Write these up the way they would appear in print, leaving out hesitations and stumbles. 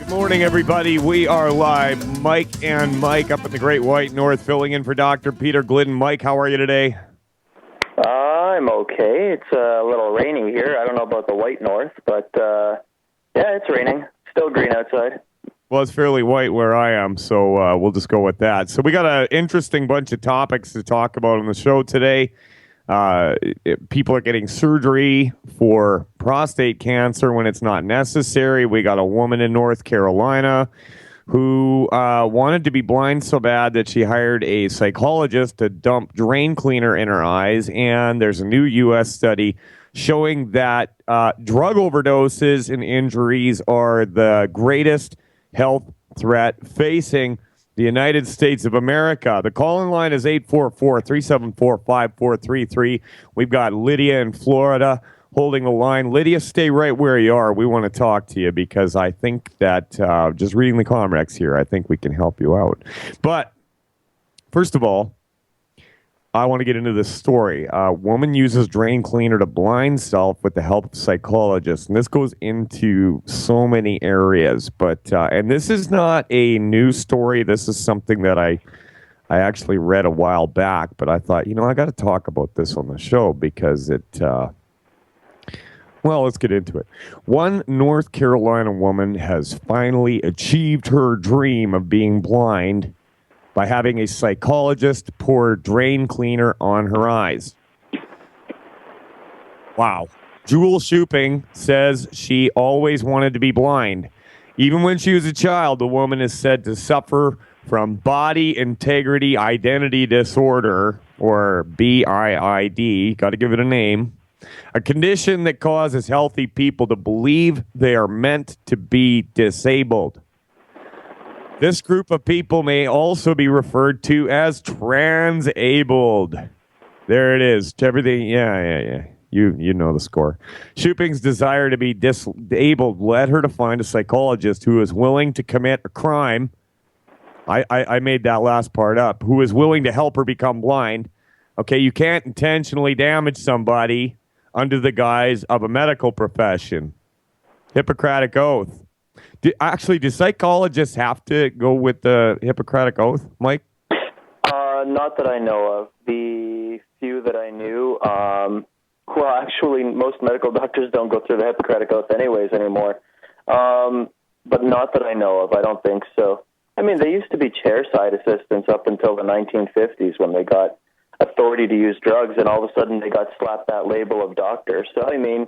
Morning, everybody. We are live. Mike and Mike up in the Great White North, filling in for Dr. Peter Glidden. Mike, how are you today? I'm okay. It's a little rainy here. I don't know about the White North, but yeah, it's raining. Still green outside. Well, it's fairly white where I am, so we'll just go with that. So we got an interesting bunch of topics to talk about on the show today. People are getting surgery for prostate cancer when it's not necessary. We got a woman in North Carolina who wanted to be blind so bad that she hired a psychologist to dump drain cleaner in her eyes. And there's a new U.S. study showing that drug overdoses and injuries are the greatest health threat facing the United States of America. The call-in line is 844-374-5433. We've got Lydia in Florida holding the line. Lydia, stay right where you are. We want to talk to you because I think that just reading the Comrex here, I think we can help you out. But first of all, I want to get into this story. A woman uses drain cleaner to blind self with the help of psychologists. And this goes into so many areas. But and this is not a news story. This is something that I actually read a while back. But I thought, I got to talk about this on the show because it... well, let's get into it. One North Carolina woman has finally achieved her dream of being blind by having a psychologist pour drain cleaner on her eyes. Wow. Jewel Shuping says she always wanted to be blind. Even when she was a child, the woman is said to suffer from body integrity identity disorder, or BIID, got to give it a name, a condition that causes healthy people to believe they are meant to be disabled. This group of people may also be referred to as transabled. There it is. Everything, yeah. You know the score. Shuping's desire to be disabled led her to find a psychologist who is willing to commit a crime. I made that last part up. Who is willing to help her become blind. Okay, you can't intentionally damage somebody under the guise of a medical profession. Hippocratic Oath. Do psychologists have to go with the Hippocratic Oath, Mike? Not that I know of. The few that I knew, well, actually, most medical doctors don't go through the Hippocratic Oath anyways anymore. But not that I know of. I don't think so. I mean, they used to be chairside assistants up until the 1950s when they got authority to use drugs, and all of a sudden they got slapped that label of doctor. So, I mean,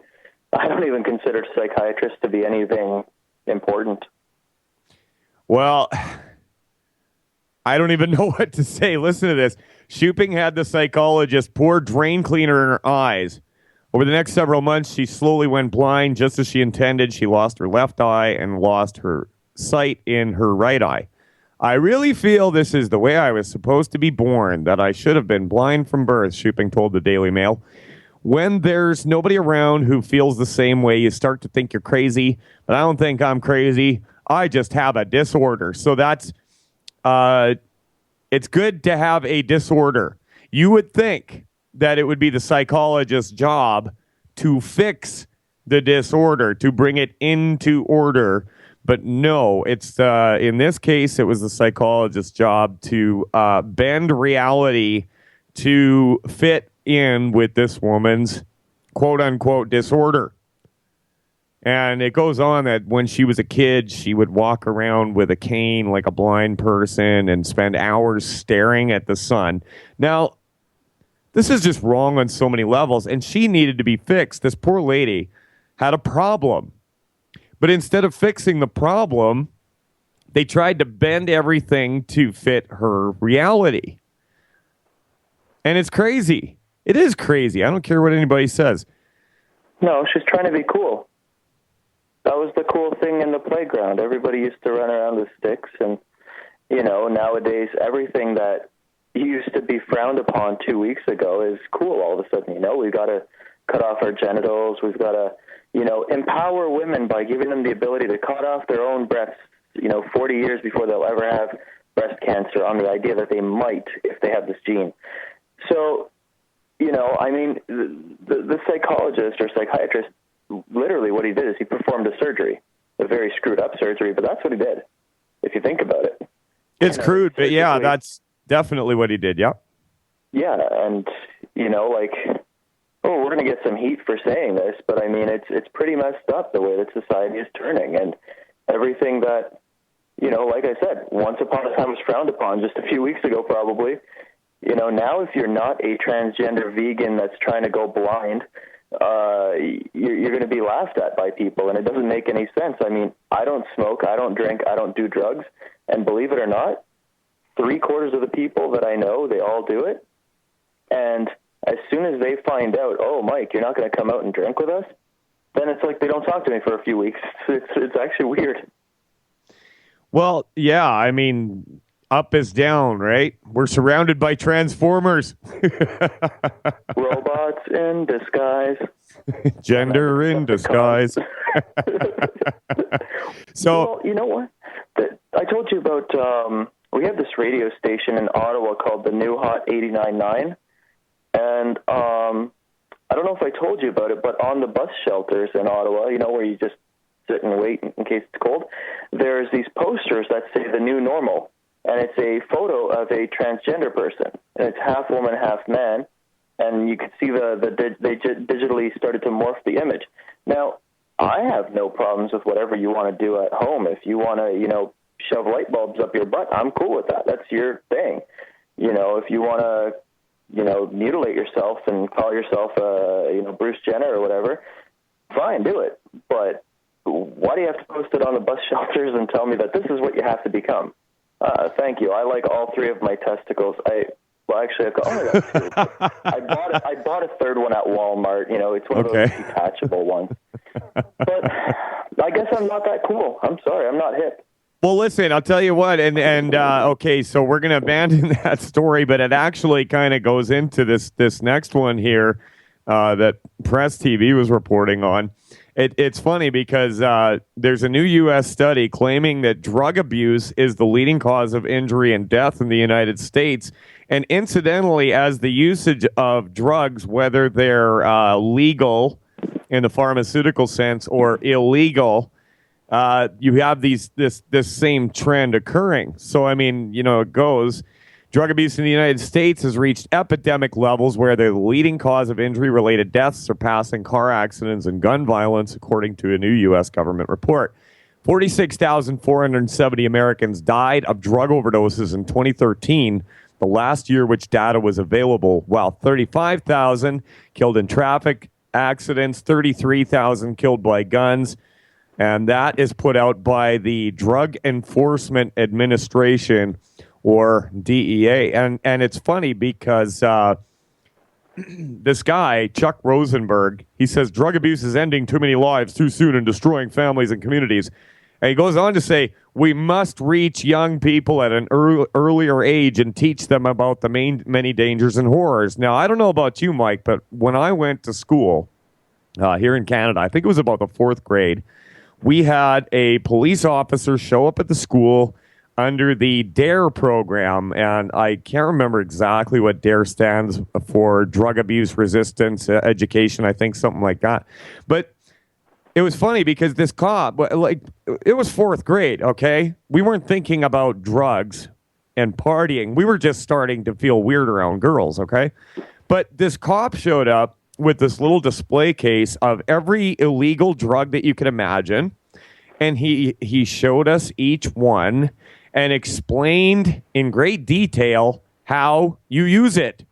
I don't even consider psychiatrists to be anything important. Well, I don't even know what to say. Listen to this. Shuping had the psychologist pour drain cleaner in her eyes. Over the next several months, she slowly went blind just as she intended. She lost her left eye and lost her sight in her right eye. I really feel this is the way I was supposed to be born, that I should have been blind from birth, Shuping told the Daily Mail. When there's nobody around who feels the same way, you start to think you're crazy. But I don't think I'm crazy. I just have a disorder. So that's, it's good to have a disorder. You would think that it would be the psychologist's job to fix the disorder, to bring it into order. But no, it's in this case, it was the psychologist's job to bend reality to fit in with this woman's quote-unquote disorder. And it goes on that when she was a kid, she would walk around with a cane like a blind person and spend hours staring at the sun. Now, this is just wrong on so many levels, and she needed to be fixed. This poor lady had a problem. But instead of fixing the problem, they tried to bend everything to fit her reality. And it's crazy. It is crazy. I don't care what anybody says. No, she's trying to be cool. That was the cool thing in the playground. Everybody used to run around with sticks, and, nowadays everything that used to be frowned upon 2 weeks ago is cool all of a sudden. We've got to cut off our genitals. We've got to, empower women by giving them the ability to cut off their own breasts, 40 years before they'll ever have breast cancer, on the idea that they might if they have this gene. So, the psychologist or psychiatrist, literally what he did is he performed a surgery. a very screwed up surgery, but that's what he did, if you think about it. It's crude, but yeah, that's definitely what he did, yeah. Yeah, and, like, oh, we're going to get some heat for saying this, but I mean, it's pretty messed up the way that society is turning, and everything that, like I said, once upon a time was frowned upon just a few weeks ago probably. Now if you're not a transgender vegan that's trying to go blind, you're going to be laughed at by people, and it doesn't make any sense. I mean, I don't smoke, I don't drink, I don't do drugs, and believe it or not, 3/4 of the people that I know, they all do it, and as soon as they find out, oh, Mike, you're not going to come out and drink with us, then it's like they don't talk to me for a few weeks. It's actually weird. Well, yeah, I mean, up is down, right? We're surrounded by transformers. Robots in disguise. Gender in disguise. So, well, you know what? I told you about, we have this radio station in Ottawa called the New Hot 89.9. And I don't know if I told you about it, but on the bus shelters in Ottawa, where you just sit and wait in case it's cold, there's these posters that say the new normal. And it's a photo of a transgender person. And it's half woman, half man. And you can see they digitally started to morph the image. Now, I have no problems with whatever you want to do at home. If you want to, shove light bulbs up your butt, I'm cool with that. That's your thing. If you want to, mutilate yourself and call yourself, Bruce Jenner or whatever, fine, do it. But why do you have to post it on the bus shelters and tell me that this is what you have to become? Thank you. I like all three of my testicles. Actually, I've got two. I bought a third one at Walmart. It's one of those detachable ones. But I guess I'm not that cool. I'm sorry. I'm not hip. Well, listen, I'll tell you what, okay, so we're going to abandon that story, but it actually kind of goes into this next one here that Press TV was reporting on. It's funny because there's a new U.S. study claiming that drug abuse is the leading cause of injury and death in the United States. And incidentally, as the usage of drugs, whether they're legal in the pharmaceutical sense or illegal, you have this same trend occurring. So, I mean, it goes. Drug abuse in the United States has reached epidemic levels where they're the leading cause of injury-related deaths, surpassing car accidents and gun violence, according to a new U.S. government report. 46,470 Americans died of drug overdoses in 2013, the last year which data was available, while 35,000 killed in traffic accidents, 33,000 killed by guns, and that is put out by the Drug Enforcement Administration, or DEA. And it's funny because this guy, Chuck Rosenberg, he says drug abuse is ending too many lives too soon and destroying families and communities. And he goes on to say, we must reach young people at an earlier age and teach them about the many dangers and horrors. Now, I don't know about you, Mike, but when I went to school here in Canada, I think it was about the 4th grade, we had a police officer show up at the school under the DARE program, and I can't remember exactly what DARE stands for, drug abuse resistance education, I think something like that. But it was funny because this cop, it was 4th grade, okay? We weren't thinking about drugs and partying. We were just starting to feel weird around girls, okay? But this cop showed up with this little display case of every illegal drug that you could imagine, and he showed us each one and explained in great detail how you use it.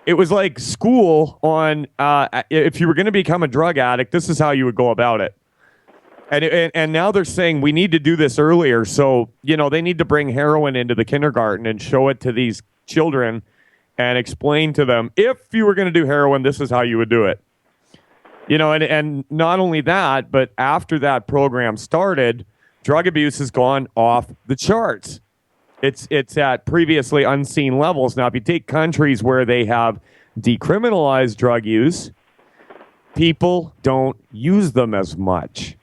It was like school on if you were going to become a drug addict, this is how you would go about it. And now they're saying we need to do this earlier. So, they need to bring heroin into the kindergarten and show it to these children and explain to them, if you were going to do heroin, this is how you would do it. And not only that, but after that program started, drug abuse has gone off the charts. It's at previously unseen levels. Now, if you take countries where they have decriminalized drug use, people don't use them as much.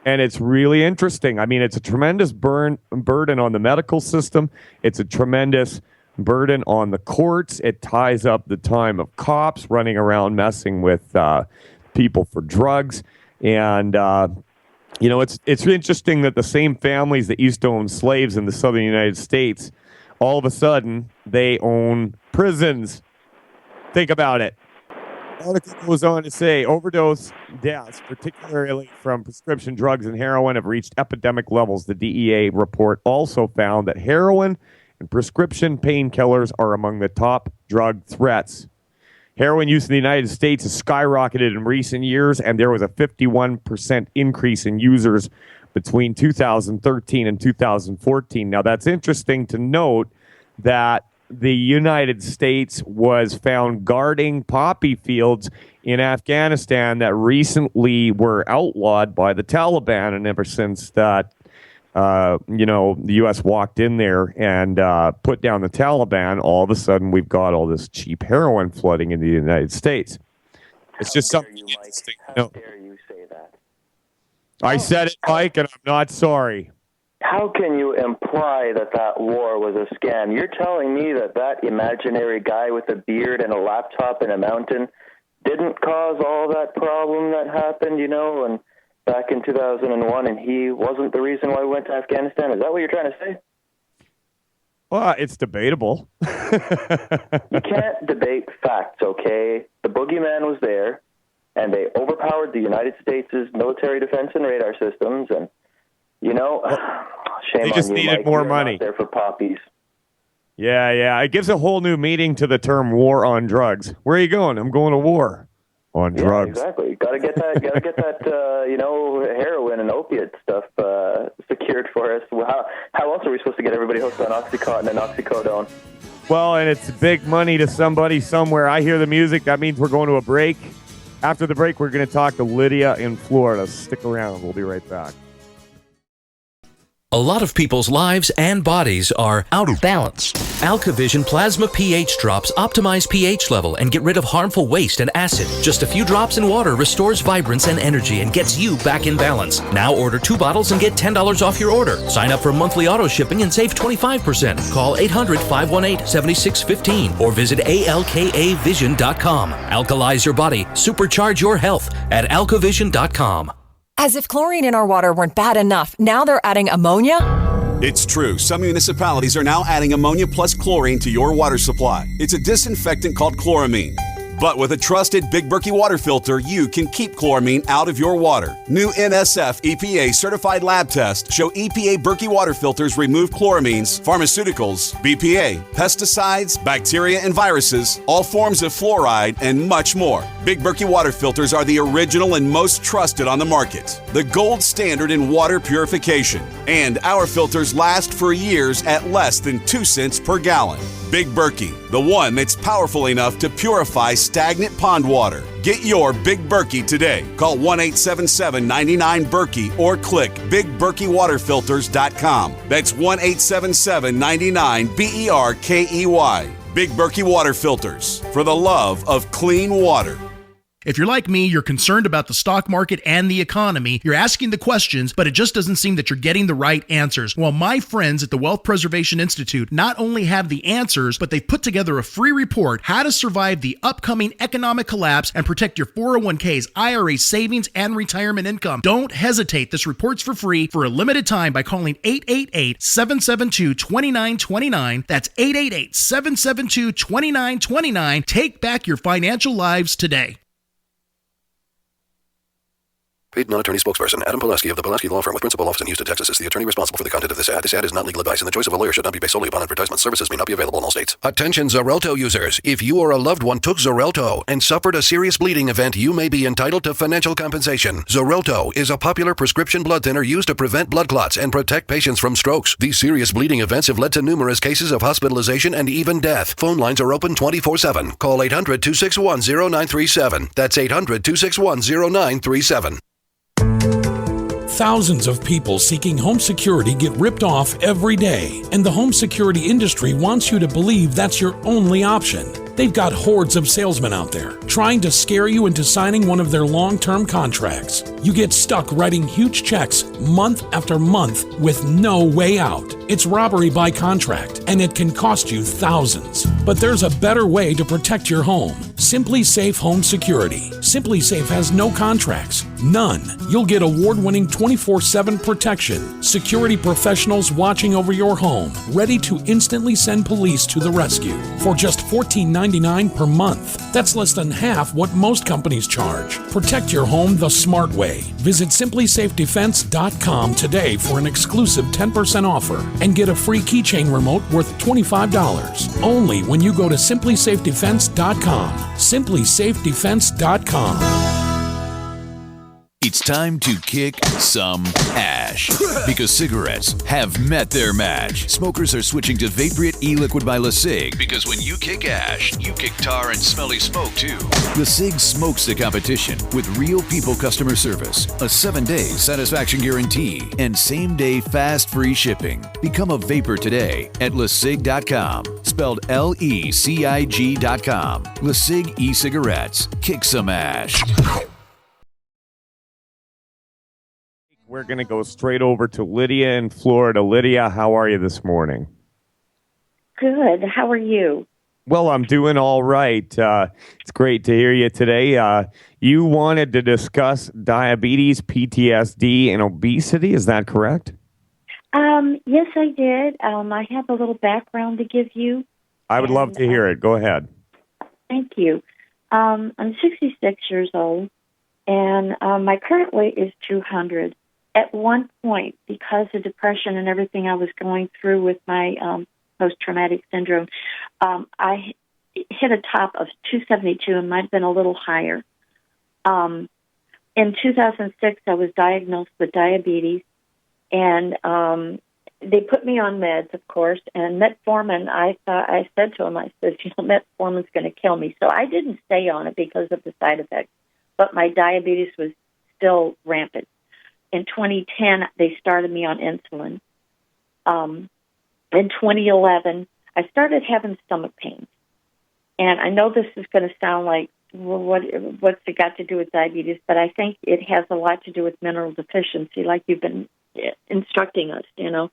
And it's really interesting. I mean, it's a tremendous burden on the medical system. It's a tremendous burden on the courts. It ties up the time of cops running around messing with people for drugs. And You know, it's interesting that the same families that used to own slaves in the southern United States, all of a sudden, they own prisons. Think about it. The article goes on to say overdose deaths, particularly from prescription drugs and heroin, have reached epidemic levels. The DEA report also found that heroin and prescription painkillers are among the top drug threats. Heroin use in the United States has skyrocketed in recent years, and there was a 51% increase in users between 2013 and 2014. Now, that's interesting to note that the United States was found guarding poppy fields in Afghanistan that recently were outlawed by the Taliban, and ever since that, the U.S. walked in there and put down the Taliban, all of a sudden we've got all this cheap heroin flooding into the United States. It's just something interesting. How dare you say that? I said it, Mike, and I'm not sorry. How can you imply that that war was a scam? You're telling me that that imaginary guy with a beard and a laptop in a mountain didn't cause all that problem that happened, and back in 2001, and he wasn't the reason why we went to Afghanistan? Is that what you're trying to say? Well, it's debatable. You can't debate facts, okay? The boogeyman was there, and they overpowered the United States' military defense and radar systems, and, shame they just on you, needed Mike. more You're money. not there for poppies. Yeah. It gives a whole new meaning to the term war on drugs. Where are you going? I'm going to war on drugs. Exactly. Got to get that. Heroin and opiate stuff secured for us. How else are we supposed to get everybody hooked on OxyContin and oxycodone? Well, and it's big money to somebody somewhere. I hear the music. That means we're going to a break. After the break, we're going to talk to Lydia in Florida. Stick around. We'll be right back. A lot of people's lives and bodies are out of balance. AlkaVision Plasma pH drops optimize pH level and get rid of harmful waste and acid. Just a few drops in water restores vibrance and energy and gets you back in balance. Now order 2 bottles and get $10 off your order. Sign up for monthly auto shipping and save 25%. Call 800-518-7615 or visit alkavision.com. Alkalize your body. Supercharge your health at alkavision.com. As if chlorine in our water weren't bad enough, now they're adding ammonia? It's true. Some municipalities are now adding ammonia plus chlorine to your water supply. It's a disinfectant called chloramine. But with a trusted Big Berkey water filter, you can keep chloramine out of your water. New NSF EPA certified lab tests show EPA Berkey water filters remove chloramines, pharmaceuticals, BPA, pesticides, bacteria and viruses, all forms of fluoride, and much more. Big Berkey water filters are the original and most trusted on the market. The gold standard in water purification. And our filters last for years at less than 2 cents per gallon. Big Berkey, the one that's powerful enough to purify stagnant pond water. Get your Big Berkey today. Call 1-877-99-BERKEY or click BigBerkeyWaterFilters.com. That's 1-877-99-BERKEY. Big Berkey Water Filters, for the love of clean water. If you're like me, you're concerned about the stock market and the economy. You're asking the questions, but it just doesn't seem that you're getting the right answers. Well, my friends at the Wealth Preservation Institute not only have the answers, but they've put together a free report, How to Survive the Upcoming Economic Collapse and Protect Your 401ks, IRA savings, and retirement income. Don't hesitate. This report's for free for a limited time by calling 888-772-2929. That's 888-772-2929. Take back your financial lives today. Paid non-attorney spokesperson Adam Pulaski of the Pulaski Law Firm with principal office in Houston, Texas is the attorney responsible for the content of this ad. This ad is not legal advice, and the choice of a lawyer should not be based solely upon advertisement. Services may not be available in all states. Attention Xarelto users. If you or a loved one took Xarelto and suffered a serious bleeding event, you may be entitled to financial compensation. Xarelto is a popular prescription blood thinner used to prevent blood clots and protect patients from strokes. These serious bleeding events have led to numerous cases of hospitalization and even death. Phone lines are open 24/7. Call 800-261-0937. That's 800-261-0937. Thousands of people seeking home security get ripped off every day, and the home security industry wants you to believe that's your only option. They've got hordes of salesmen out there trying to scare you into signing one of their long-term contracts. You get stuck writing huge checks month after month with no way out. It's robbery by contract, and it can cost you thousands. But there's a better way to protect your home. Simply Safe Home Security. Simply Safe has no contracts, None. You'll get award-winning 24/7 protection, security professionals watching over your home, ready to instantly send police to the rescue for just $14.99 per month. That's less than half what most companies charge. Protect your home the smart way. Visit simplysafedefense.com today for an exclusive 10% offer and get a free keychain remote worth $25. Only when you go to simplysafedefense.com. simplysafedefense.com. It's time to kick some ash because cigarettes have met their match. Smokers are switching to Vaporite e-liquid by LeSig because when you kick ash, you kick tar and smelly smoke too. LeSig smokes the competition with real people customer service, a 7-day satisfaction guarantee, and same-day fast free shipping. Become a vapor today at LeSig.com, spelled LECIG.com. LeSig e-cigarettes. Kick some ash. We're going to go straight over to Lydia in Florida. Lydia, how are you this morning? Good. How are you? Well, I'm doing all right. It's great to hear you today. You wanted to discuss diabetes, PTSD, and obesity. Is that correct? Yes, I did. I have a little background to give you. I would love to hear it. Go ahead. Thank you. I'm 66 years old, and my current weight is 200. At one point, because of depression and everything I was going through with my post-traumatic syndrome, I hit a top of 272 and might have been a little higher. In 2006, I was diagnosed with diabetes, and they put me on meds, of course, and metformin, I said to him, I said, metformin's going to kill me. So I didn't stay on it because of the side effects, but my diabetes was still rampant. In 2010, they started me on insulin. In 2011, I started having stomach pains. And I know this is going to sound like, well, what's it got to do with diabetes? But I think it has a lot to do with mineral deficiency, like you've been instructing us, In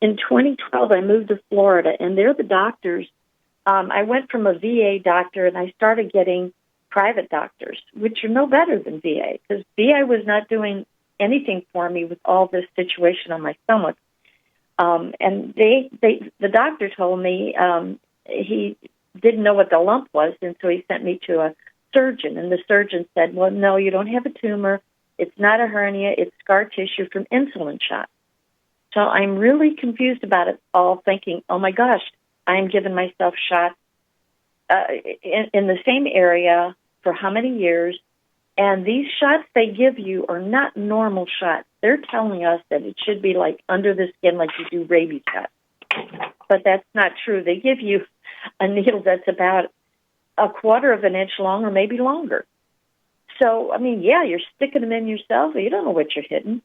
2012, I moved to Florida, and they're the doctors. I went from a VA doctor, and I started getting private doctors, which are no better than VA, because VA was not doing anything for me with all this situation on my stomach. And the doctor told me he didn't know what the lump was, and so he sent me to a surgeon. And the surgeon said, well, no, you don't have a tumor. It's not a hernia. It's scar tissue from insulin shots. So I'm really confused about it all, thinking, oh, my gosh, I'm giving myself shots in the same area for how many years, and these shots they give you are not normal shots. They're telling us that it should be like under the skin, like you do rabies shots. But that's not true. They give you a needle that's about a quarter of an inch long or maybe longer. So, I mean, yeah, you're sticking them in yourself, but you don't know what you're hitting.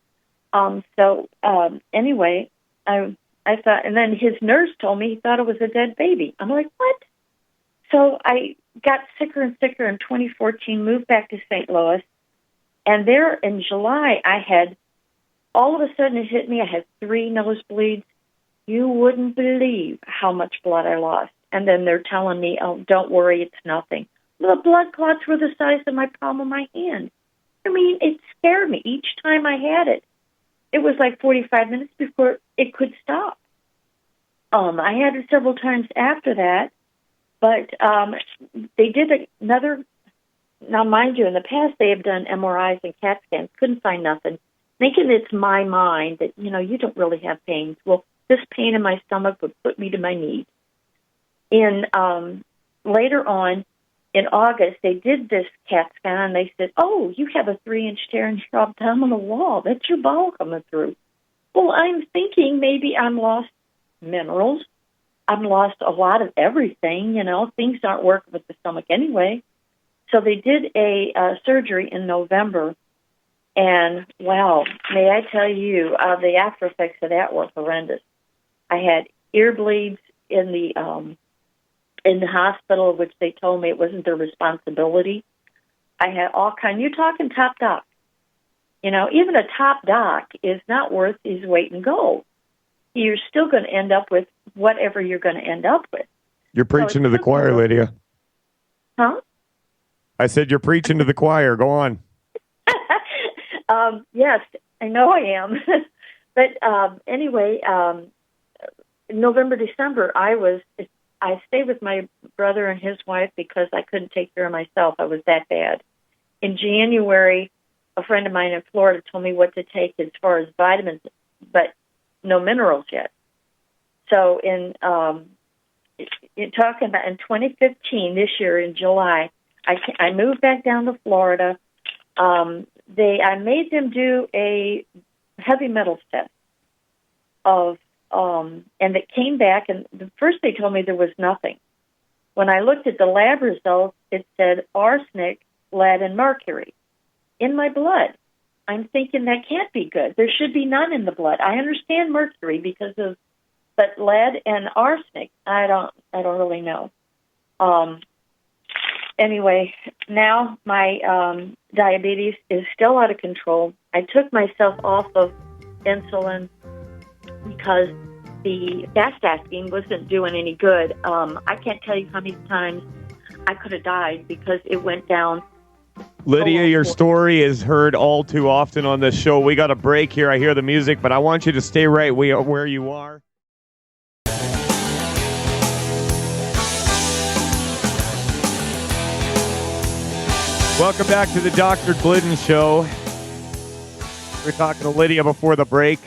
Anyway, I thought, and then his nurse told me he thought it was a dead baby. I'm like, what? So I got sicker and sicker in 2014, moved back to St. Louis, and there in July, I had, all of a sudden it hit me, I had 3 nosebleeds. You wouldn't believe how much blood I lost. And then they're telling me, oh, don't worry, it's nothing. The blood clots were the size of my palm of my hand. I mean, it scared me each time I had it. It was like 45 minutes before it could stop. I had it several times after that. But they did another, now mind you, in the past they have done MRIs and CAT scans, couldn't find nothing, thinking it's my mind that, you don't really have pains. Well, this pain in my stomach would put me to my knees. Later on, in August, they did this CAT scan, and they said, oh, you have a 3-inch tear in your abdominal wall. That's your bowel coming through. Well, I'm thinking maybe I'm lost minerals. I've lost a lot of everything, Things aren't working with the stomach anyway. So they did a surgery in November, and, wow, may I tell you, the after effects of that were horrendous. I had ear bleeds in the hospital, which they told me it wasn't their responsibility. I had all kinds, you're talking top doc. Even a top doc is not worth his weight in gold. You're still going to end up with whatever you're going to end up with. You're preaching to the choir, Lydia. Huh? I said you're preaching to the choir. Go on. Yes, I know I am. But anyway, November, December, I stayed with my brother and his wife because I couldn't take care of myself. I was that bad. In January, a friend of mine in Florida told me what to take as far as vitamins, but no minerals yet. So you're talking about in 2015, this year in July, I moved back down to Florida. I made them do a heavy metals test and it came back, and the first they told me there was nothing. When I looked at the lab results, it said arsenic, lead, and mercury in my blood. I'm thinking that can't be good. There should be none in the blood. I understand mercury but lead and arsenic, I don't really know. Anyway, now my diabetes is still out of control. I took myself off of insulin because the fast-acting wasn't doing any good. I can't tell you how many times I could have died because it went down. Lydia, your story is heard all too often on this show. We got a break here. I hear the music, but I want you to stay right where you are. Welcome back to the Dr. Glidden Show. We were talking to Lydia before the break,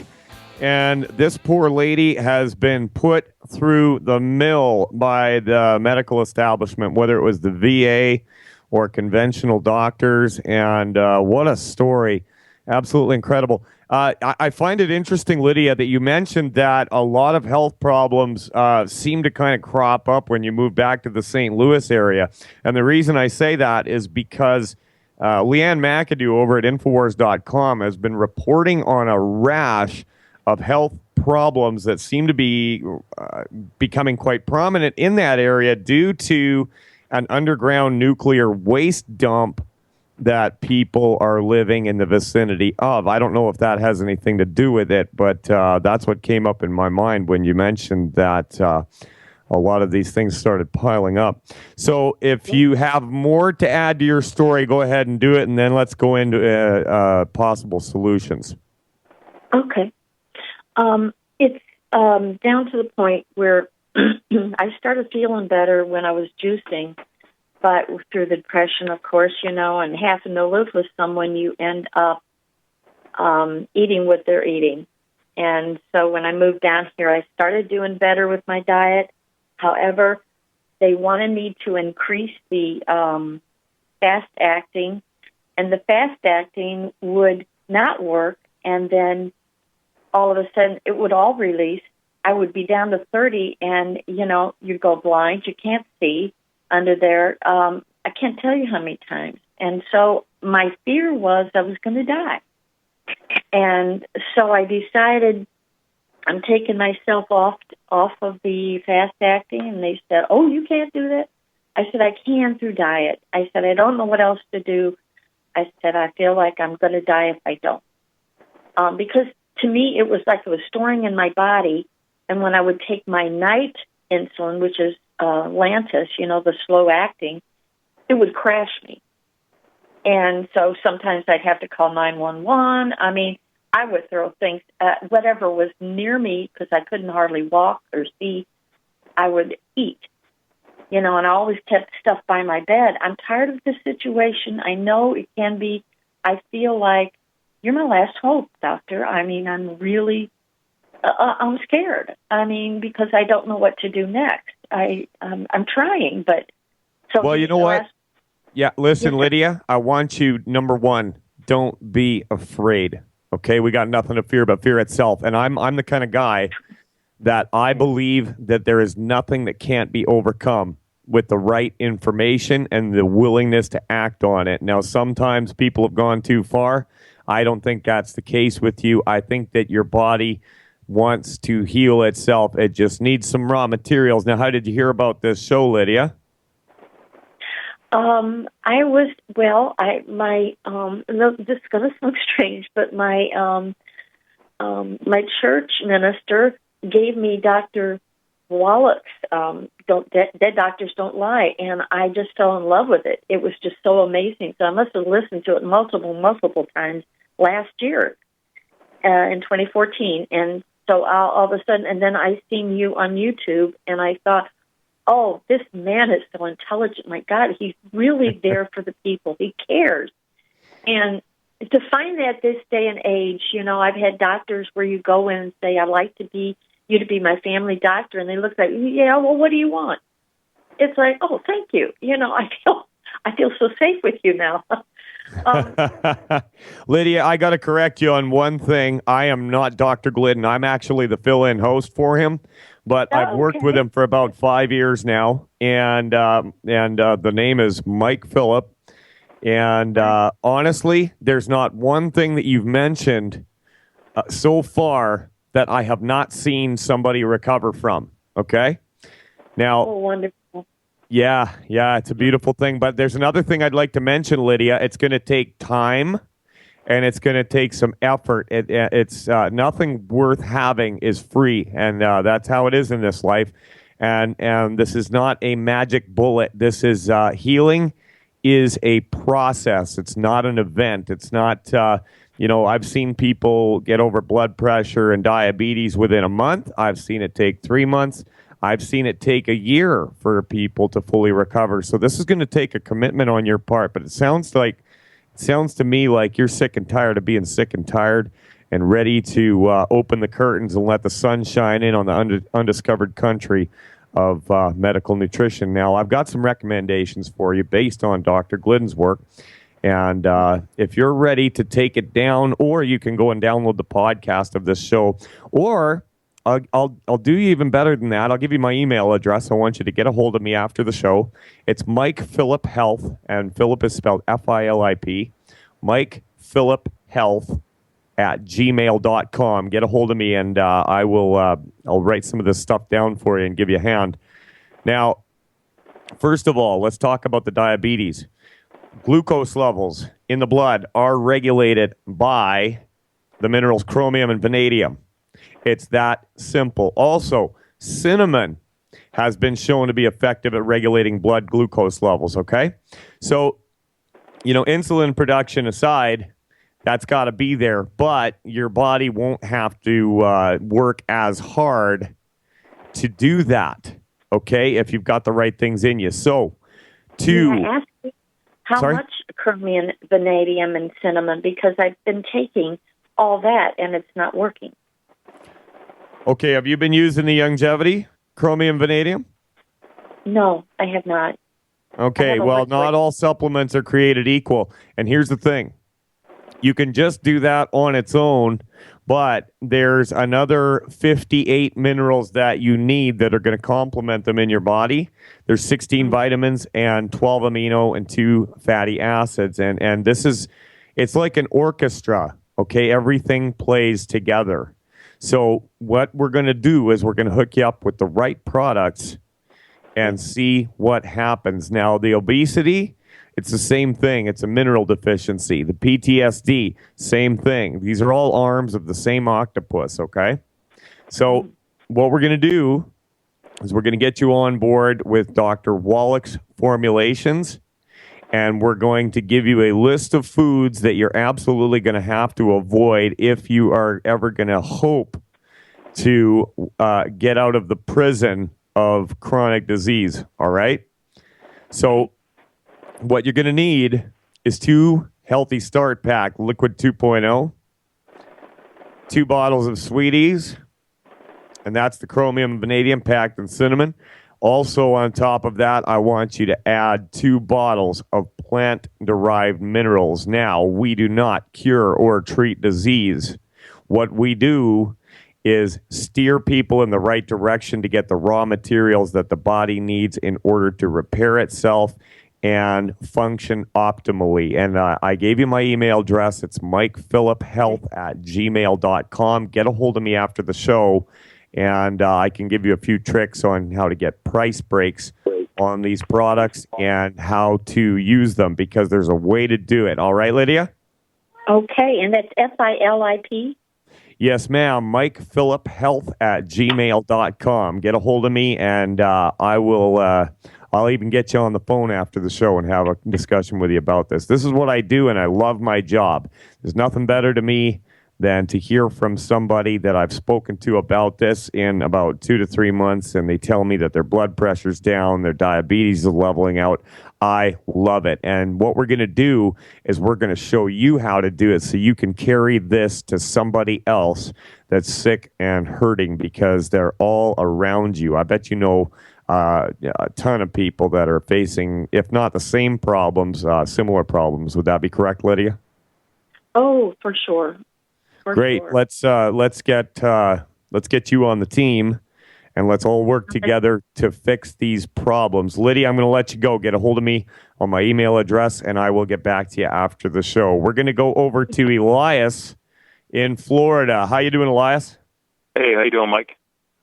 and this poor lady has been put through the mill by the medical establishment, whether it was the VA or conventional doctors, and what a story. Absolutely incredible. I find it interesting, Lydia, that you mentioned that a lot of health problems seem to kind of crop up when you move back to the St. Louis area. And the reason I say that is because Leanne McAdoo over at Infowars.com has been reporting on a rash of health problems that seem to be becoming quite prominent in that area due to an underground nuclear waste dump that people are living in the vicinity of. I don't know if that has anything to do with it, but that's what came up in my mind when you mentioned that a lot of these things started piling up. So if you have more to add to your story, go ahead and do it, and then let's go into possible solutions. Okay. It's down to the point where I started feeling better when I was juicing, but through the depression, of course, and having to live with someone, you end up eating what they're eating. And so when I moved down here, I started doing better with my diet. However, they wanted me to increase the fast-acting, and the fast-acting would not work, and then all of a sudden it would all release. I would be down to 30, and, you'd go blind. You can't see under there. I can't tell you how many times. And so my fear was I was going to die. And so I decided I'm taking myself off of the fast-acting, and they said, oh, you can't do that? I said, I can through diet. I said, I don't know what else to do. I said, I feel like I'm going to die if I don't. Because to me, it was like it was storing in my body, and when I would take my night insulin, which is Lantus, the slow-acting, it would crash me. And so sometimes I'd have to call 911. I mean, I would throw things, whatever was near me, because I couldn't hardly walk or see, I would eat. And I always kept stuff by my bed. I'm tired of this situation. I know it can be. I feel like you're my last hope, doctor. I mean, I'm really, I'm scared. I mean, because I don't know what to do next. I'm trying, but so. Well, you know what? Yeah, listen, Lydia, I want you, number one, don't be afraid. Okay, we got nothing to fear but fear itself. And I'm the kind of guy that I believe that there is nothing that can't be overcome with the right information and the willingness to act on it. Now, sometimes people have gone too far. I don't think that's the case with you. I think that your body wants to heal itself. It just needs some raw materials. Now, how did you hear about this show, Lydia? This is going to sound strange, but my church minister gave me Dr. Wallach's Dead Doctors Don't Lie, and I just fell in love with it. It was just so amazing. So I must have listened to it multiple times last year in 2014. And so all of a sudden, and then I seen you on YouTube, and I thought, oh, this man is so intelligent. My God, he's really there for the people. He cares. And to find that this day and age, I've had doctors where you go in and say, I'd like to be you to be my family doctor, and they look like, yeah, well, what do you want? It's like, oh, thank you. I feel so safe with you now. Lydia, I got to correct you on one thing. I am not Dr. Glidden. I'm actually the fill-in host for him, but I've worked with him for about 5 years now, and the name is Mike Phillip. And honestly, there's not one thing that you've mentioned so far that I have not seen somebody recover from. Okay? Now, oh, wonderful. Yeah, it's a beautiful thing. But there's another thing I'd like to mention, Lydia. It's going to take time, and it's going to take some effort. It's nothing worth having is free, and that's how it is in this life. And this is not a magic bullet. This is healing is a process. It's not an event. It's not, I've seen people get over blood pressure and diabetes within a month. I've seen it take 3 months. I've seen it take a year for people to fully recover. So this is going to take a commitment on your part, but it sounds to me like you're sick and tired of being sick and tired and ready to open the curtains and let the sun shine in on the undiscovered country of medical nutrition. Now, I've got some recommendations for you based on Dr. Glidden's work. And if you're ready to take it down, or you can go and download the podcast of this show, or I'll do you even better than that. I'll give you my email address. I want you to get a hold of me after the show. It's Mike Phillip Health, and Phillip is spelled F-I-L-I-P. Mike Phillip Health at gmail.com. Get a hold of me, and I'll write some of this stuff down for you and give you a hand. Now, first of all, let's talk about the diabetes. Glucose levels in the blood are regulated by the minerals chromium and vanadium. It's that simple. Also, cinnamon has been shown to be effective at regulating blood glucose levels, okay? So, insulin production aside, that's got to be there, but your body won't have to work as hard to do that, okay, if you've got the right things in you. So, May I ask you how much chromium, vanadium, and cinnamon? Because I've been taking all that, and it's not working. Okay, have you been using the longevity, chromium, vanadium? No, I have not. Okay, well, not all supplements are created equal. And here's the thing. You can just do that on its own, but there's another 58 minerals that you need that are going to complement them in your body. There's 16 vitamins and 12 amino and 2 fatty acids. And this is, it's like an orchestra, okay? Everything plays together. So what we're going to do is we're going to hook you up with the right products and see what happens. Now, the obesity, it's the same thing. It's a mineral deficiency. The PTSD, same thing. These are all arms of the same octopus, okay? So what we're going to do is we're going to get you on board with Dr. Wallach's formulations, and we're going to give you a list of foods that you're absolutely going to have to avoid if you are ever going to hope to get out of the prison of chronic disease, all right? So what you're going to need is 2 Healthy Start Pack Liquid 2.0, 2 bottles of Sweeties, and that's the chromium, vanadium packed in cinnamon. Also, on top of that, I want you to add 2 bottles of plant-derived minerals. Now, we do not cure or treat disease. What we do is steer people in the right direction to get the raw materials that the body needs in order to repair itself and function optimally. And I gave you my email address. It's MikePhillipHealth@gmail.com. Get a hold of me after the show, and I can give you a few tricks on how to get price breaks on these products and how to use them, because there's a way to do it. All right, Lydia? Okay, and that's Philip? Yes, ma'am. MikePhillipHealth@gmail.com. Get a hold of me, and I will I'll even get you on the phone after the show and have a discussion with you about this. This is what I do, and I love my job. There's nothing better to me than to hear from somebody that I've spoken to about this in about 2 to 3 months, and they tell me that their blood pressure's down, their diabetes is leveling out. I love it. And what we're going to do is we're going to show you how to do it so you can carry this to somebody else that's sick and hurting, because they're all around you. I bet you know a ton of people that are facing, if not the same problems, similar problems. Would that be correct, Lydia? Oh, for sure. Great. Sure. Let's get you on the team, and let's all work together to fix these problems. Lydia, I'm going to let you go. Get a hold of me on my email address, and I will get back to you after the show. We're going to go over to Elias in Florida. How you doing, Elias? Hey, how you doing, Mike?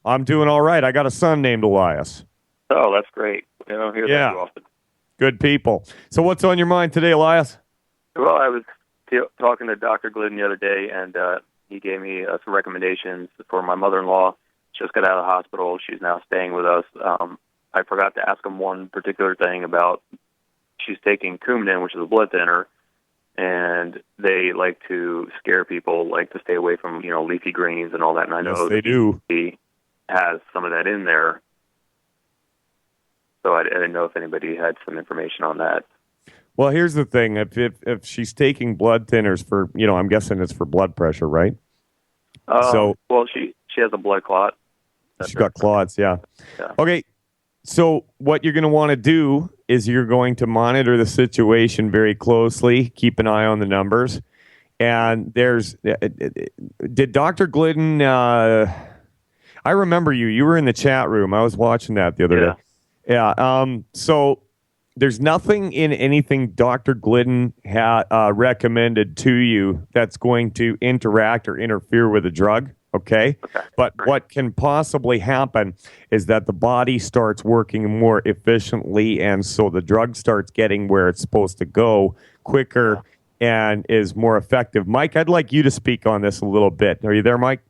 I'm doing all right. I got a son named Elias. Oh, that's great. I don't hear that too often. Good people. So what's on your mind today, Elias? Well, I was talking to Dr. Glidden the other day, and he gave me some recommendations for my mother-in-law. Just got out of the hospital. She's now staying with us. I forgot to ask him one particular thing about, she's taking Coumadin, which is a blood thinner, and they like to scare people, like to stay away from, leafy greens and all that. And I know they do. He has some of that in there. So I didn't know if anybody had some information on that. Well, here's the thing. If she's taking blood thinners for, I'm guessing it's for blood pressure, right? Well, she has a blood clot. She's got clots, yeah. Okay, so what you're going to want to do is you're going to monitor the situation very closely, keep an eye on the numbers. And did Dr. Glidden, I remember you were in the chat room. I was watching that the other day. Yeah, so there's nothing in anything Dr. Glidden recommended to you that's going to interact or interfere with a drug, okay? But what can possibly happen is that the body starts working more efficiently, and so the drug starts getting where it's supposed to go quicker and is more effective. Mike, I'd like you to speak on this a little bit. Are you there, Mike?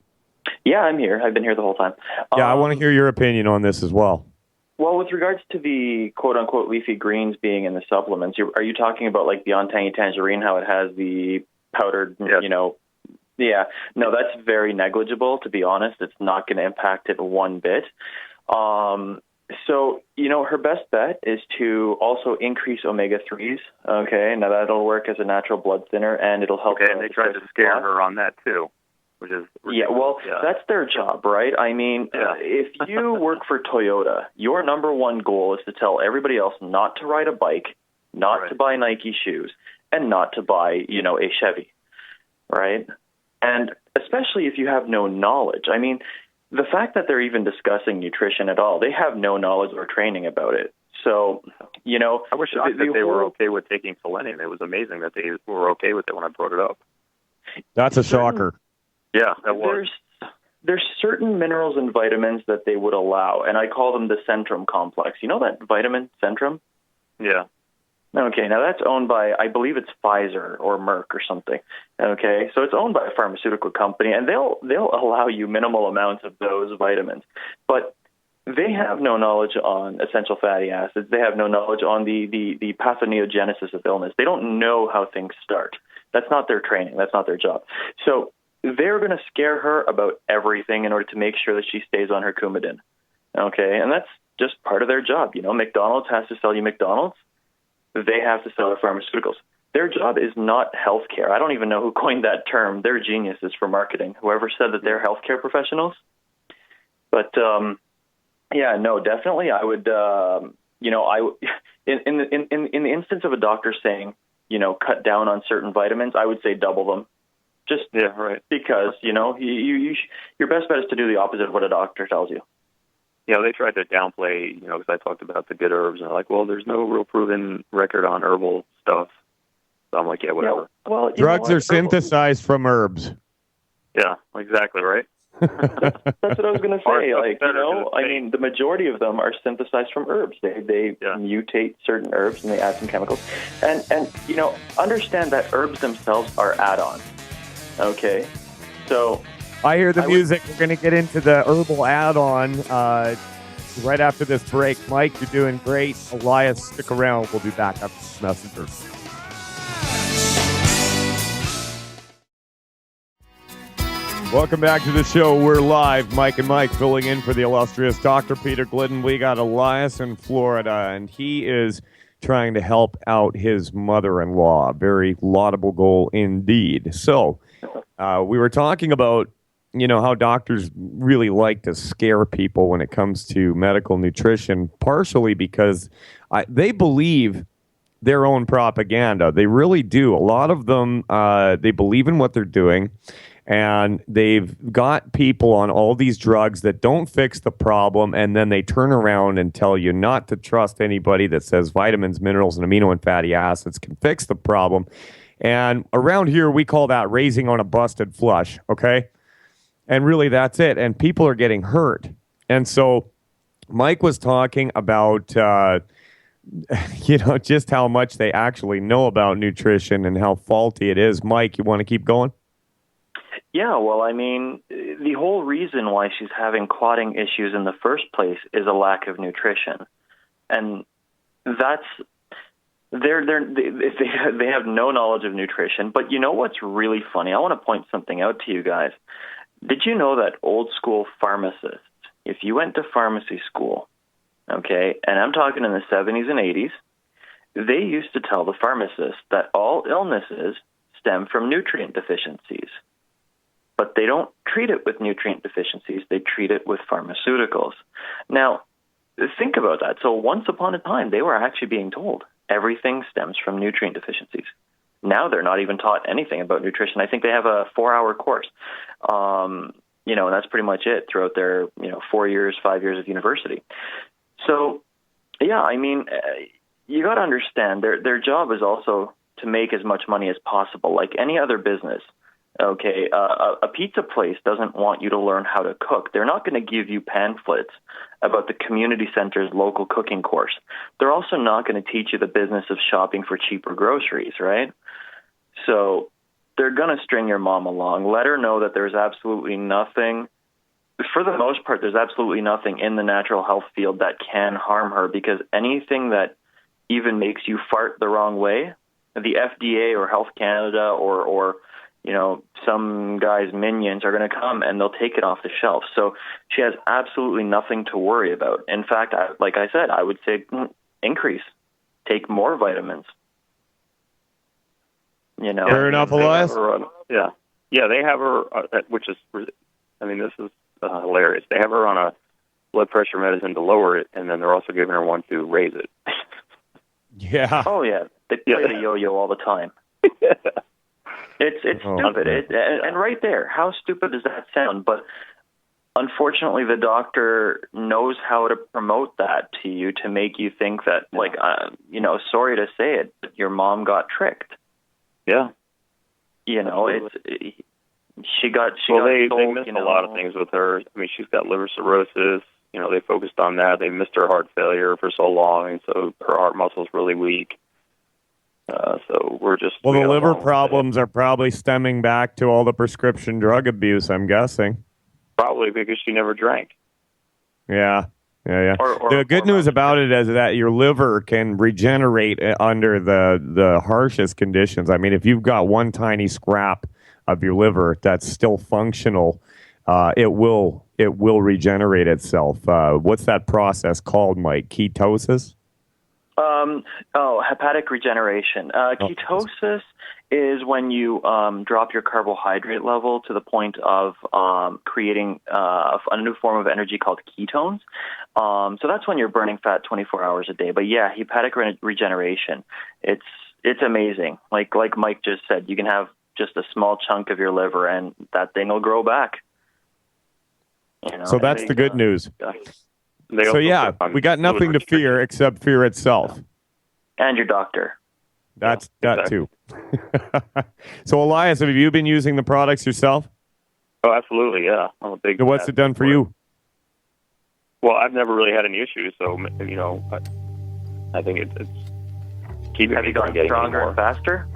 Yeah, I'm here. I've been here the whole time. Yeah, I want to hear your opinion on this as well. Well, with regards to the quote-unquote leafy greens being in the supplements, are you talking about like the on-tangy tangerine, how it has the powdered, Yeah. No, that's very negligible, to be honest. It's not going to impact it one bit. So, her best bet is to also increase omega-3s, okay? Now, that'll work as a natural blood thinner, and it'll help. Okay, and they tried to scare her on that, too. Which is that's their job, right? I mean, if you work for Toyota, your number one goal is to tell everybody else not to ride a bike, not to buy Nike shoes, and not to buy, a Chevy, right? And especially if you have no knowledge. I mean, the fact that they're even discussing nutrition at all, they have no knowledge or training about it. So, I was shocked that they were okay with taking selenium. It was amazing that they were okay with it when I brought it up. That's a shocker. Yeah, that was. There's certain minerals and vitamins that they would allow, and I call them the Centrum complex. You know that vitamin Centrum? Yeah. Okay, now that's owned by, I believe it's Pfizer or Merck or something. Okay, so it's owned by a pharmaceutical company, and they'll allow you minimal amounts of those vitamins. But they have no knowledge on essential fatty acids. They have no knowledge on the pathogenesis of illness. They don't know how things start. That's not their training. That's not their job. So they're going to scare her about everything in order to make sure that she stays on her Coumadin. Okay, and that's just part of their job. McDonald's has to sell you McDonald's. They have to sell their pharmaceuticals. Their job is not healthcare. I don't even know who coined that term. They're geniuses for marketing. Whoever said that they're healthcare professionals. But definitely, I would. In the instance of a doctor saying, cut down on certain vitamins, I would say double them. Just because your best bet is to do the opposite of what a doctor tells you. They tried to downplay, because I talked about the good herbs, and they're like, well, there's no real proven record on herbal stuff. So I'm like, yeah, whatever. Yeah, well, drugs are synthesized from herbs. Yeah, exactly, right? That's what I was going to say. I mean, the majority of them are synthesized from herbs. They mutate certain herbs and they add some chemicals. And understand that herbs themselves are add-ons. Okay, so I hear the music. We're going to get into the herbal add-on right after this break. Mike, you're doing great. Elias, stick around. We'll be back after this messenger. Welcome back to the show. We're live. Mike and Mike filling in for the illustrious Dr. Peter Glidden. We got Elias in Florida, and he is trying to help out his mother-in-law. Very laudable goal indeed. So we were talking about, how doctors really like to scare people when it comes to medical nutrition, partially because they believe their own propaganda. They really do. A lot of them, they believe in what they're doing. And they've got people on all these drugs that don't fix the problem, and then they turn around and tell you not to trust anybody that says vitamins, minerals, and amino and fatty acids can fix the problem. And around here, we call that raising on a busted flush, okay? And really, that's it. And people are getting hurt. And so Mike was talking about, just how much they actually know about nutrition and how faulty it is. Mike, you want to keep going? Yeah, well, I mean, the whole reason why she's having clotting issues in the first place is a lack of nutrition, and that's they have no knowledge of nutrition. But you know what's really funny? I want to point something out to you guys. Did you know that old school pharmacists, if you went to pharmacy school, okay, and I'm talking in the 70s and 80s, they used to tell the pharmacists that all illnesses stem from nutrient deficiencies. But they don't treat it with nutrient deficiencies. They treat it with pharmaceuticals. Now, think about that. So once upon a time, they were actually being told everything stems from nutrient deficiencies. Now they're not even taught anything about nutrition. I think they have a 4-hour course, and that's pretty much it throughout their 4 years, 5 years of university. So, yeah, I mean, you got to understand their job is also to make as much money as possible, like any other business. Okay, a pizza place doesn't want you to learn how to cook. They're not going to give you pamphlets about the community center's local cooking course. They're also not going to teach you the business of shopping for cheaper groceries, right? So they're going to string your mom along. Let her know that there's absolutely nothing, for the most part, there's absolutely nothing in the natural health field that can harm her, because anything that even makes you fart the wrong way, the FDA or Health Canada or some guy's minions are going to come and they'll take it off the shelf. So she has absolutely nothing to worry about. In fact, like I said, I would say increase. Take more vitamins. Fair enough, Elias. Yeah, they have her, which is, this is hilarious. They have her on a blood pressure medicine to lower it, and then they're also giving her one to raise it. Yeah. Oh, yeah. They play the yo-yo all the time. It's stupid. And right there, how stupid does that sound? But unfortunately, the doctor knows how to promote that to you to make you think that, sorry to say it, but your mom got tricked. Yeah. She got they told, missed a lot of things with her. I mean, she's got liver cirrhosis. They focused on that. They missed her heart failure for so long, and so her heart muscle's really weak. So we're just... Well, the liver problems are probably stemming back to all the prescription drug abuse, I'm guessing. Probably because she never drank. Yeah. The good news about it is that your liver can regenerate under the harshest conditions. I mean, if you've got one tiny scrap of your liver that's still functional, it will regenerate itself. What's that process called, Mike? Ketosis? Hepatic regeneration. Ketosis is when you drop your carbohydrate level to the point of creating a new form of energy called ketones. So that's when you're burning fat 24 hours a day. But yeah, hepatic regeneration, it's amazing. Like Mike just said, you can have just a small chunk of your liver and that thing will grow back. So that's the good news. So yeah, we got nothing to fear except fear itself. And your doctor. That's that too. So Elias, have you been using the products yourself? Oh, absolutely, yeah. I'm a big... So what's it done for you? Well, I've never really had any issues, so, I think it's keeping... Have you gotten stronger and faster?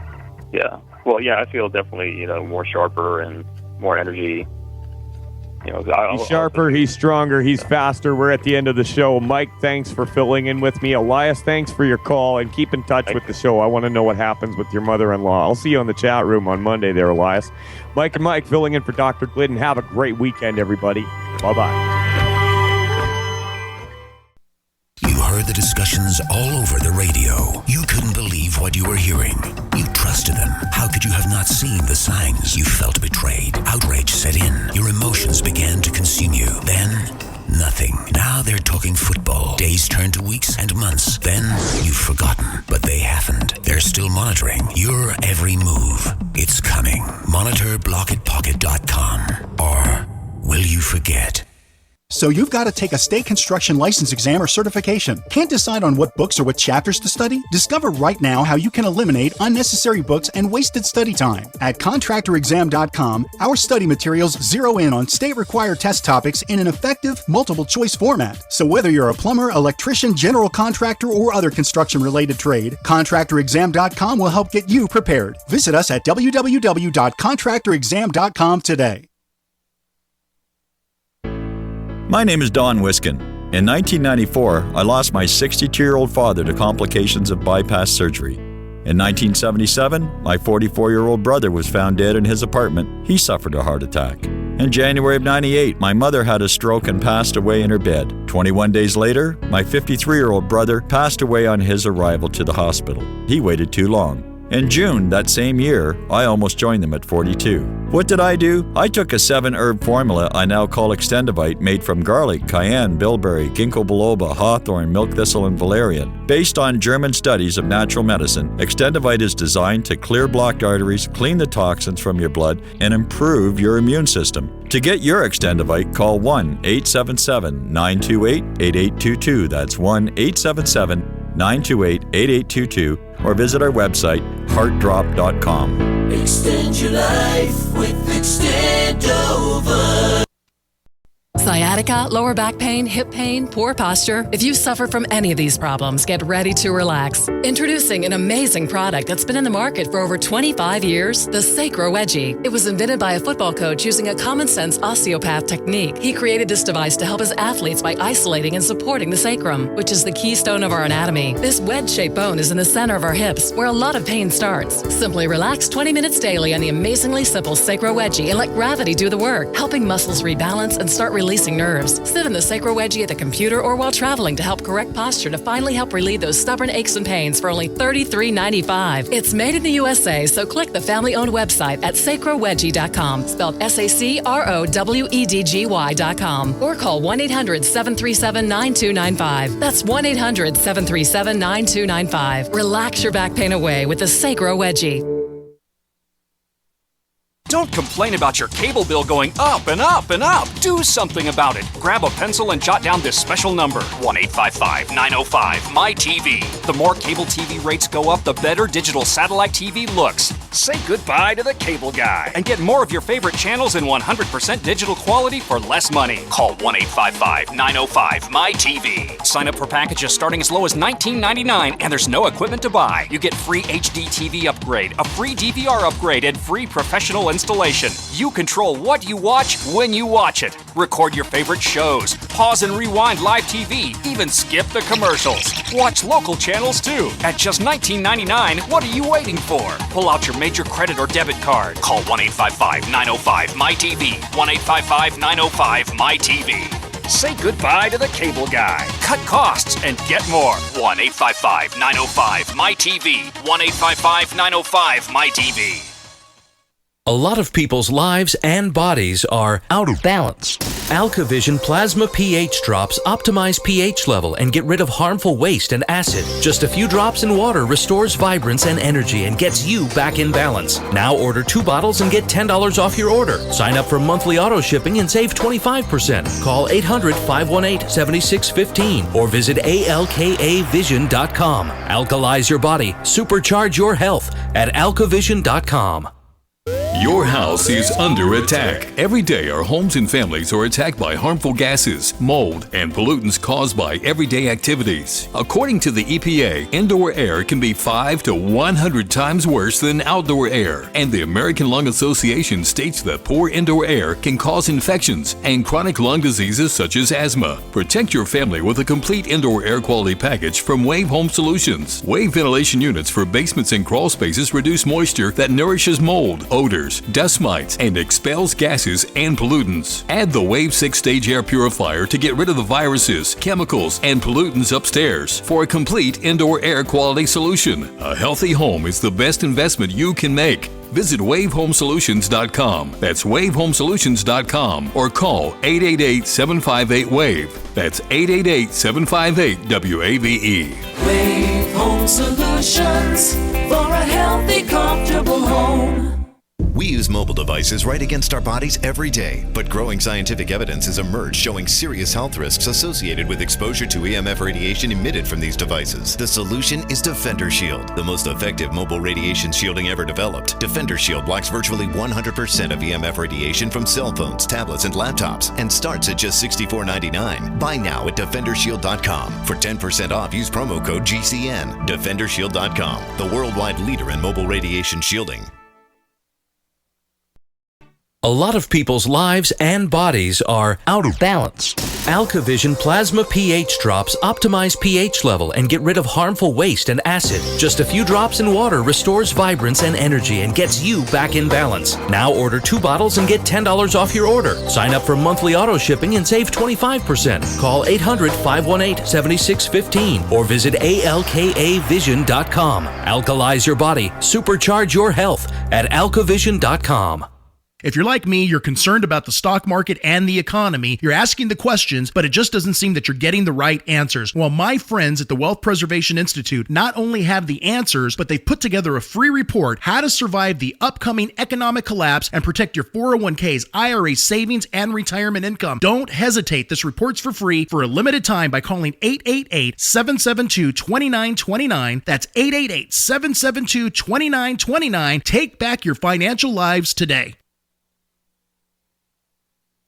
Yeah. Well, yeah, I feel definitely, more sharper and more energy. He's sharper, he's stronger, he's faster. We're at the end of the show. Mike, thanks for filling in with me. Elias, thanks for your call, and keep in touch with the show. I want to know what happens with your mother-in-law. I'll see you on the chat room on Monday there, Elias. Mike and Mike filling in for Dr. Glidden. Have a great weekend, everybody. Bye-bye. You heard the discussions all over the radio. You couldn't believe what you were hearing. You trusted them. How could you have not seen the signs? You felt betrayed. Outrage set in. Your emotions began to consume you. Then, nothing. Now they're talking football. Days turn to weeks and months. Then, you've forgotten. But they haven't. They're still monitoring your every move. It's coming. Monitor blockitpocket.com. Or will you forget? So you've got to take a state construction license exam or certification. Can't decide on what books or what chapters to study? Discover right now how you can eliminate unnecessary books and wasted study time. At contractorexam.com, our study materials zero in on state-required test topics in an effective, multiple-choice format. So whether you're a plumber, electrician, general contractor, or other construction-related trade, contractorexam.com will help get you prepared. Visit us at www.contractorexam.com today. My name is Don Wiskin. In 1994, I lost my 62-year-old father to complications of bypass surgery. In 1977, my 44-year-old brother was found dead in his apartment. He suffered a heart attack. In January of 98, my mother had a stroke and passed away in her bed. 21 days later, my 53-year-old brother passed away on his arrival to the hospital. He waited too long. In June that same year, I almost joined them at 42. What did I do? I took a 7-herb formula I now call Extendivite, made from garlic, cayenne, bilberry, ginkgo biloba, hawthorn, milk thistle, and valerian. Based on German studies of natural medicine, Extendivite is designed to clear blocked arteries, clean the toxins from your blood, and improve your immune system. To get your Extendivite, call 1-877-928-8822. That's 1-877-928-8822, or visit our website, heartdrop.com. Extend your life with Extendovite. Sciatica, lower back pain, hip pain, poor posture. If you suffer from any of these problems, get ready to relax. Introducing an amazing product that's been in the market for over 25 years, the Sacro Wedgie. It was invented by a football coach using a common-sense osteopath technique. He created this device to help his athletes by isolating and supporting the sacrum, which is the keystone of our anatomy. This wedge-shaped bone is in the center of our hips, where a lot of pain starts. Simply relax 20 minutes daily on the amazingly simple Sacro Wedgie and let gravity do the work, helping muscles rebalance and start releasing nerves. Sit in the Sacro Wedgie at the computer or while traveling to help correct posture to finally help relieve those stubborn aches and pains for only $33.95. It's made in the USA, so click the family-owned website at sacrowedgie.com, spelled SACROWEDGY.com, or call 1-800-737-9295. That's 1-800-737-9295. Relax your back pain away with the Sacro Wedgie. Don't complain about your cable bill going up and up and up. Do something about it. Grab a pencil and jot down this special number, 1-855-905-MY-TV. The more cable TV rates go up, the better digital satellite TV looks. Say goodbye to the cable guy and get more of your favorite channels in 100% digital quality for less money. Call 1-855-905-MY-TV. Sign up for packages starting as low as $19.99, and there's no equipment to buy. You get free HD TV upgrade, a free DVR upgrade, and free professional installation. You control what you watch when you watch it. Record your favorite shows, pause and rewind live TV, even skip the commercials. Watch local channels too. At just $19.99, what are you waiting for? Pull out your major credit or debit card. Call 1-855-905-MY-TV. 1-855-905-MY-TV. Say goodbye to the cable guy. Cut costs and get more. 1-855-905-MY-TV. 1-855-905-MY-TV. A lot of people's lives and bodies are out of balance. AlkaVision Plasma pH drops optimize pH level and get rid of harmful waste and acid. Just a few drops in water restores vibrance and energy and gets you back in balance. Now order 2 bottles and get $10 off your order. Sign up for monthly auto shipping and save 25%. Call 800-518-7615 or visit alkavision.com. Alkalize your body, supercharge your health at alkavision.com. Your house is under attack. Every day, our homes and families are attacked by harmful gases, mold, and pollutants caused by everyday activities. According to the EPA, indoor air can be 5 to 100 times worse than outdoor air. And the American Lung Association states that poor indoor air can cause infections and chronic lung diseases such as asthma. Protect your family with a complete indoor air quality package from Wave Home Solutions. Wave ventilation units for basements and crawl spaces reduce moisture that nourishes mold, odors, dust mites, and expels gases and pollutants. Add the Wave 6-stage air purifier to get rid of the viruses, chemicals, and pollutants upstairs for a complete indoor air quality solution. A healthy home is the best investment you can make. Visit wavehomesolutions.com. That's wavehomesolutions.com or call 888-758-WAVE. That's 888-758-WAVE. Wave Home Solutions for a healthy, comfortable home. We use mobile devices right against our bodies every day, but growing scientific evidence has emerged showing serious health risks associated with exposure to EMF radiation emitted from these devices. The solution is Defender Shield, the most effective mobile radiation shielding ever developed. Defender Shield blocks virtually 100% of EMF radiation from cell phones, tablets, and laptops, and starts at just $64.99. Buy now at DefenderShield.com. For 10% off, use promo code GCN. DefenderShield.com, the worldwide leader in mobile radiation shielding. A lot of people's lives and bodies are out of balance. AlkaVision Plasma pH drops optimize pH level and get rid of harmful waste and acid. Just a few drops in water restores vibrance and energy and gets you back in balance. Now order 2 bottles and get $10 off your order. Sign up for monthly auto shipping and save 25%. Call 800-518-7615 or visit alkavision.com. Alkalize your body. Supercharge your health at alkavision.com. If you're like me, you're concerned about the stock market and the economy. You're asking the questions, but it just doesn't seem that you're getting the right answers. Well, my friends at the Wealth Preservation Institute not only have the answers, but they've put together a free report, How to Survive the Upcoming Economic Collapse and Protect Your 401ks, IRA savings, and retirement income. Don't hesitate. This report's for free for a limited time by calling 888-772-2929. That's 888-772-2929. Take back your financial lives today.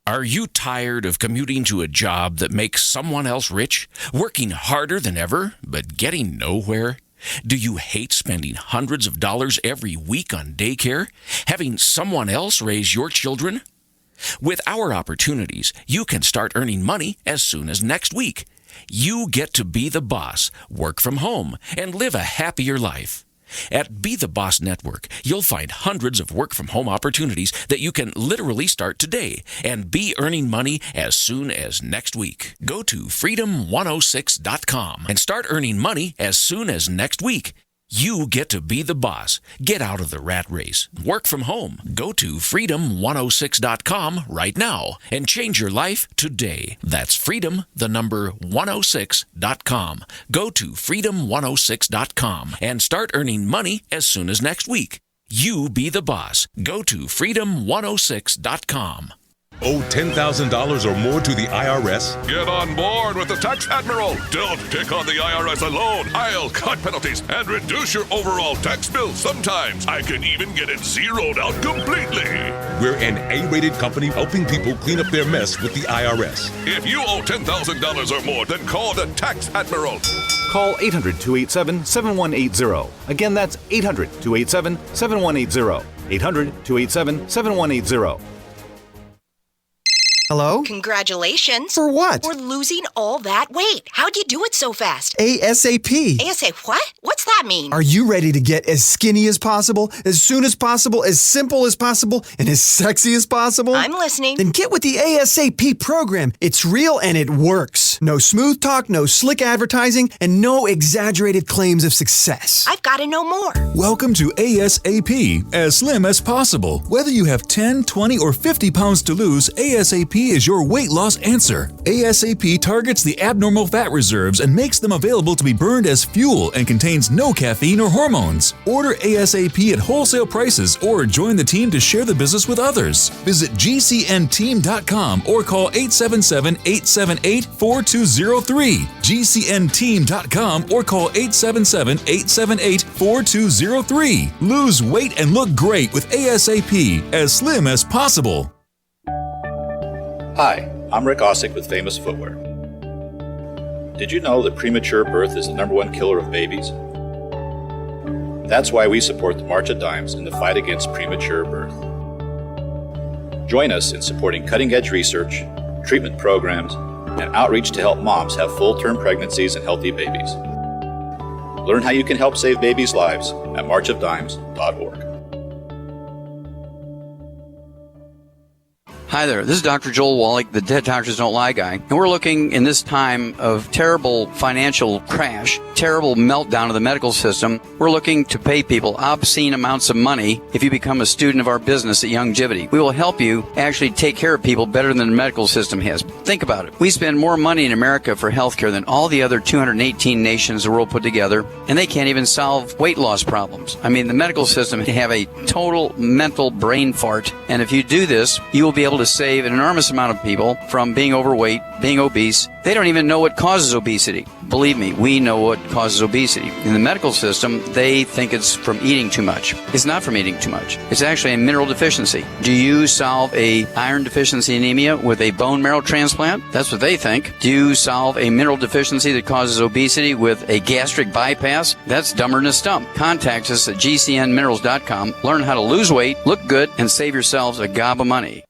Are you tired of commuting to a job that makes someone else rich, working harder than ever, but getting nowhere? Do you hate spending hundreds of dollars every week on daycare, having someone else raise your children? With our opportunities, you can start earning money as soon as next week. You get to be the boss, work from home, and live a happier life. At Be the Boss Network, you'll find hundreds of work-from-home opportunities that you can literally start today and be earning money as soon as next week. Go to freedom106.com and start earning money as soon as next week. You get to be the boss. Get out of the rat race. Work from home. Go to freedom106.com right now and change your life today. That's freedom106.com. Go to freedom106.com and start earning money as soon as next week. You be the boss. Go to freedom106.com. Owe $10,000 or more to the IRS? Get on board with the Tax Admiral. Don't take on the IRS alone. I'll cut penalties and reduce your overall tax bill. Sometimes I can even get it zeroed out completely. We're an A-rated company helping people clean up their mess with the IRS. If you owe $10,000 or more, then call the Tax Admiral. Call 800-287-7180. Again, that's 800-287-7180. 800-287-7180. Hello? Congratulations. For what? For losing all that weight. How'd you do it so fast? ASAP. ASAP what? What's that mean? Are you ready to get as skinny as possible, as soon as possible, as simple as possible, and as sexy as possible? I'm listening. Then get with the ASAP program. It's real and it works. No smooth talk, no slick advertising, and no exaggerated claims of success. I've got to know more. Welcome to ASAP, as slim as possible. Whether you have 10, 20, or 50 pounds to lose, ASAP ASAP is your weight loss answer. ASAP targets the abnormal fat reserves and makes them available to be burned as fuel and contains no caffeine or hormones. Order ASAP at wholesale prices or join the team to share the business with others. Visit GCNteam.com or call 877-878-4203. GCNteam.com or call 877-878-4203. Lose weight and look great with ASAP, as slim as possible. Hi, I'm Rick Osick with Famous Footwear. Did you know that premature birth is the #1 killer of babies? That's why we support the March of Dimes in the fight against premature birth. Join us in supporting cutting-edge research, treatment programs, and outreach to help moms have full-term pregnancies and healthy babies. Learn how you can help save babies' lives at marchofdimes.org. Hi there, this is Dr. Joel Wallach, the Dead Doctors Don't Lie guy, and we're looking in this time of terrible financial crash, terrible meltdown of the medical system, we're looking to pay people obscene amounts of money if you become a student of our business at Youngevity. We will help you actually take care of people better than the medical system has. Think about it. We spend more money in America for healthcare than all the other 218 nations the world put together, and they can't even solve weight loss problems. I mean, the medical system have a total mental brain fart, and if you do this, you will be able to save an enormous amount of people from being overweight, being obese. They don't even know what causes obesity. Believe me, we know what causes obesity. In the medical system, they think it's from eating too much. It's not from eating too much. It's actually a mineral deficiency. Do you solve a iron deficiency anemia with a bone marrow transplant? That's what they think. Do you solve a mineral deficiency that causes obesity with a gastric bypass? That's dumber than a stump. Contact us at gcnminerals.com. Learn how to lose weight, look good, and save yourselves a gob of money.